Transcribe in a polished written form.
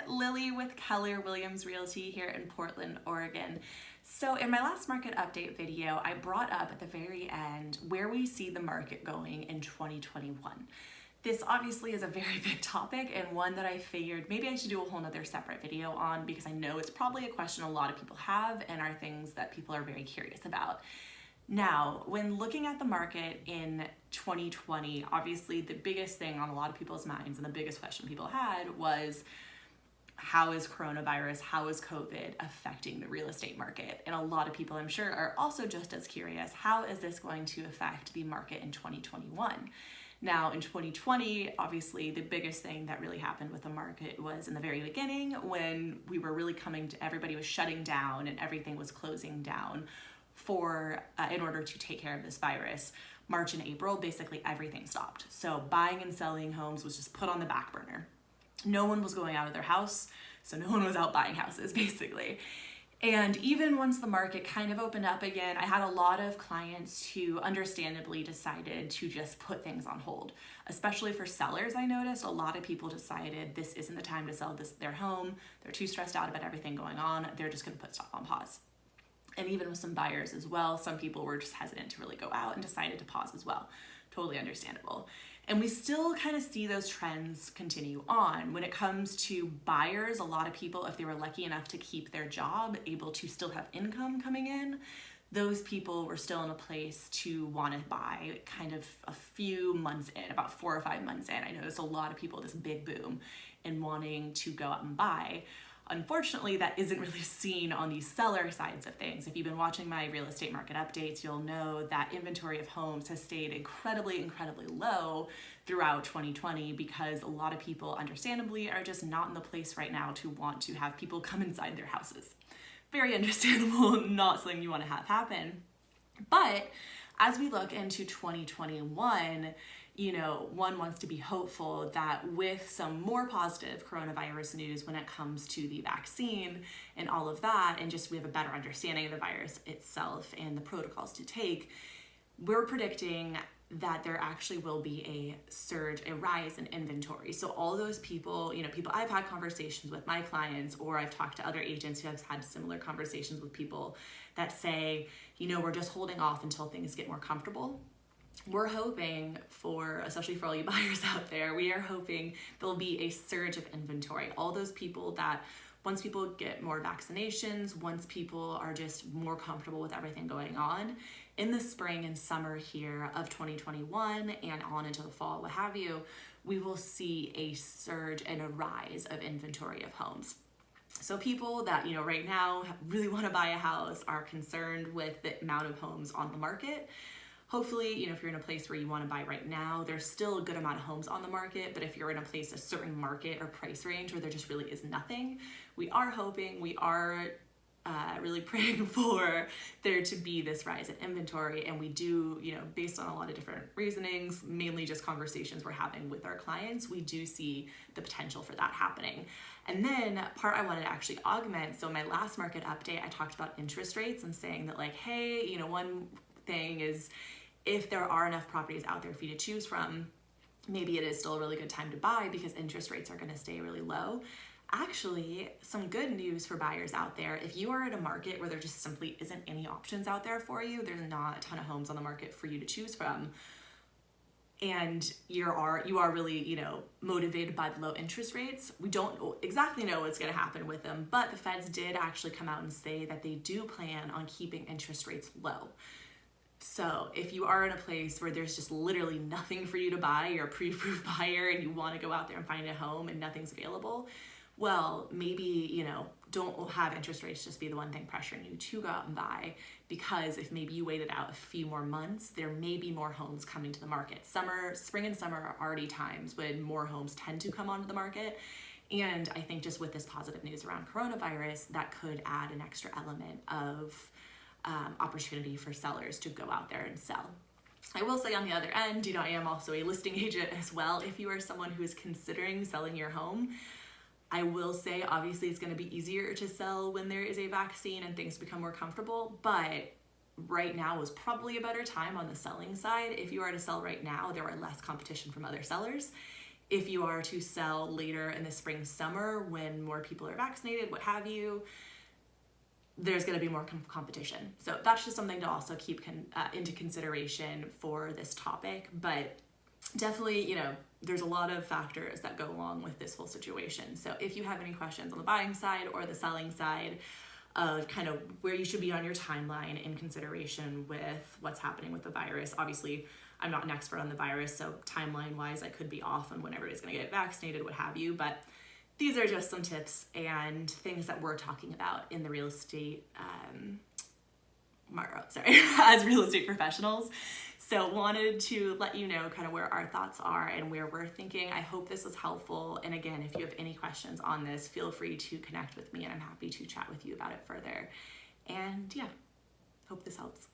Lily with Keller Williams Realty here in Portland, Oregon. So in my last market update video, I brought up at the very end where we see the market going in 2021. This obviously is a very big topic and one that I figured maybe I should do a whole nother separate video on because I know it's probably a question a lot of people have and are things that people are very curious about. Now, when looking at the market in 2020, obviously the biggest thing on a lot of people's minds and the biggest question people had was, how is coronavirus, how is COVID affecting the real estate market? And a lot of people, I'm sure, are also just as curious, how is this going to affect the market in 2021? Now, in 2020, obviously, the biggest thing that really happened with the market was in the very beginning when we were really everybody was shutting down and everything was closing down in order to take care of this virus. March and April, basically everything stopped. So buying and selling homes was just put on the back burner. No one was going out of their house, so no one was out buying houses, basically. And even once the market kind of opened up again, I had a lot of clients who understandably decided to just put things on hold. Especially for sellers, I noticed a lot of people decided this isn't the time to sell their home. They're too stressed out about everything going on. They're just gonna put stuff on pause. And even with some buyers as well, some people were just hesitant to really go out and decided to pause as well. Totally understandable. And we still kind of see those trends continue on. When it comes to buyers, a lot of people, if they were lucky enough to keep their job, able to still have income coming in, those people were still in a place to want to buy kind of a few months in, about 4 or 5 months in. I noticed a lot of people, this big boom in wanting to go out and buy. Unfortunately, that isn't really seen on the seller sides of things. If you've been watching my real estate market updates, you'll know that inventory of homes has stayed incredibly low throughout 2020 because a lot of people, understandably, are just not in the place right now to want to have people come inside their houses. Very understandable, not something you want to have happen. But as we look into 2021, one wants to be hopeful that with some more positive coronavirus news when it comes to the vaccine and all of that, and just we have a better understanding of the virus itself and the protocols to take, we're predicting that there actually will be a rise in inventory. So all those people, I've had conversations with my clients, or I've talked to other agents who have had similar conversations with people that say, we're just holding off until things get more comfortable. We're hoping especially for all you buyers out there, we are hoping there'll be a surge of inventory. All those people that once people get more vaccinations, once people are just more comfortable with everything going on, in the spring and summer here of 2021 and on into the fall, what have you, we will see a surge and a rise of inventory of homes. So people that, right now really want to buy a house are concerned with the amount of homes on the market. Hopefully, if you're in a place where you want to buy right now, there's still a good amount of homes on the market, but if you're in a certain market or price range where there just really is nothing, we are really praying for there to be this rise in inventory. And we do, based on a lot of different reasonings, mainly just conversations we're having with our clients, we do see the potential for that happening. And then part I wanted to actually augment, so my last market update, I talked about interest rates and saying that hey, one thing is, if there are enough properties out there for you to choose from, maybe it is still a really good time to buy because interest rates are going to stay really low. Actually, some good news for buyers out there. If you are in a market where there just simply isn't any options out there for you, there's not a ton of homes on the market for you to choose from, and you are really, motivated by the low interest rates. We don't exactly know what's going to happen with them, but the feds did actually come out and say that they do plan on keeping interest rates low. So if you are in a place where there's just literally nothing for you to buy, you're a pre-approved buyer and you want to go out there and find a home and nothing's available, well, maybe, don't have interest rates just be the one thing pressuring you to go out and buy, because if maybe you waited out a few more months, there may be more homes coming to the market. Spring and summer are already times when more homes tend to come onto the market. And I think just with this positive news around coronavirus, that could add an extra element of opportunity for sellers to go out there and sell. I will say on the other end, I am also a listing agent as well. If you are someone who is considering selling your home, I will say obviously it's going to be easier to sell when there is a vaccine and things become more comfortable, but right now is probably a better time on the selling side. If you are to sell right now, there are less competition from other sellers. if you are to sell later in the spring, summer, when more people are vaccinated, what have you, there's going to be more competition. So that's just something to also keep into consideration for this topic. But definitely, there's a lot of factors that go along with this whole situation. So if you have any questions on the buying side or the selling side, kind of where you should be on your timeline in consideration with what's happening with the virus. Obviously, I'm not an expert on the virus, so timeline-wise, I could be off on when everybody's going to get vaccinated, what have you. But these are just some tips and things that we're talking about in the real estate, as real estate professionals. So wanted to let you know kind of where our thoughts are and where we're thinking. I hope this was helpful. And again, if you have any questions on this, feel free to connect with me and I'm happy to chat with you about it further. And yeah, hope this helps.